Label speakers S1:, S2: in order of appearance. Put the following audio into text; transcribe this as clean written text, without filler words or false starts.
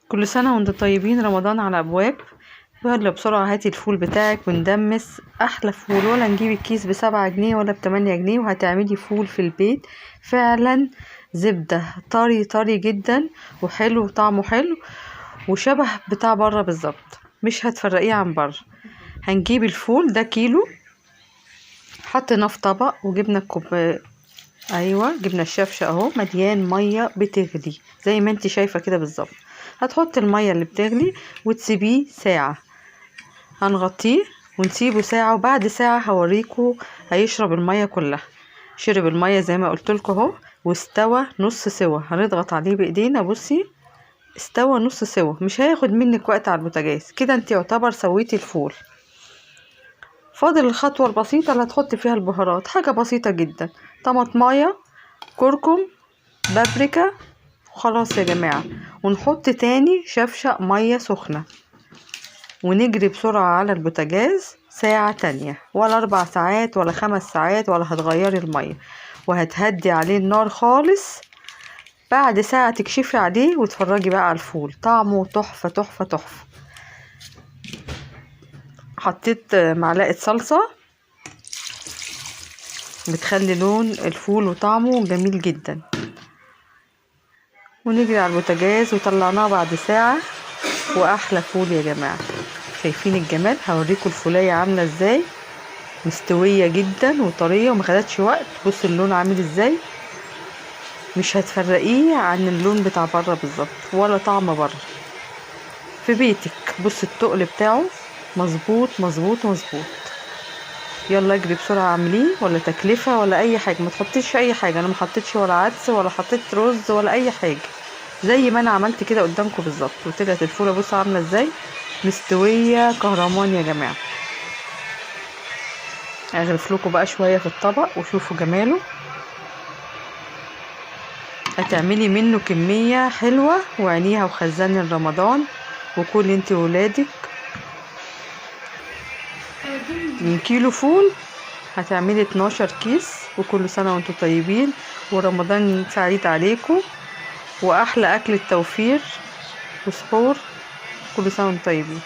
S1: كل سنة وانتم طيبين، رمضان على ابواب. يلا بسرعة هاتي الفول بتاعك وندمس احلى فول، ولا نجيب الكيس ب7 جنيه ولا ب8 جنيه، وهتعملي فول في البيت فعلا. زبدة طري طري جدا وحلو وطعمه حلو وشبه بتاع بره بالظبط، مش هتفرقيه عن بره. هنجيب الفول ده كيلو، حطيناه في طبق وجبنا ايوه جبنا الشفشة اهو مليان ميه بتغلي زي ما انت شايفه كده بالظبط. هتحط الميه اللي بتغلي وتسيبيه ساعه، هنغطيه ونسيبه ساعه، وبعد ساعه هوريكم هيشرب الميه كلها. شرب الميه زي ما قلت لكم اهو، واستوى نص سوا. هنضغط عليه بايدينا، بصي استوى نص سوا، مش هياخد منك وقت على البوتاجاز كده. انت يعتبر سويتي الفول. فاضل الخطوة البسيطة اللي هتحطي فيها البهارات، حاجة بسيطة جدا، طماطمايه، كركم، بابريكا، وخلاص يا جماعة. ونحط تاني شفشق مية سخنة ونجري بسرعة على البوتاجاز ساعة تانية، ولا 4 ساعات ولا 5 ساعات، ولا هتغيري المية، وهتهدي عليه النار خالص. بعد ساعة تكشفي عليه وتفرجي بقى على الفول، طعمه تحفة تحفة تحفة. حطيت معلقة صلصة بتخلي لون الفول وطعمه جميل جدا. ونجري على البوتاجاز وطلعناه بعد ساعة، واحلى فول يا جماعة. شايفين الجمال؟ هوريكم الفولية عاملة ازاي، مستوية جدا وطرية ومخدتش وقت. بص اللون عامل ازاي، مش هتفرقيه عن اللون بتاع بره بالظبط، ولا طعم بره في بيتك. بص التقل بتاعه مظبوط مظبوط مظبوط. يلا اجري بسرعة اعمليه، ولا تكلفة ولا اي حاجة، ما تحطيش اي حاجة. انا ما حطيتش ولا عدس ولا حطيت رز ولا اي حاجة، زي ما انا عملت كده قدامكم بالظبط. وطلعت الفولة بص عاملة ازاي، مستوية كهرمان يا جماعة. اغرف لكم بقى شوية في الطبق وشوفوا جماله. هتعملي منه كمية حلوة وعينيها وخزاني رمضان، وكل انت وولادك. من كيلو فول هتعملي 12 كيس. وكل سنة وانتم طيبين، ورمضان سعيد عليكم، واحلى اكل التوفير وسحور. كل سنة وانتم طيبين.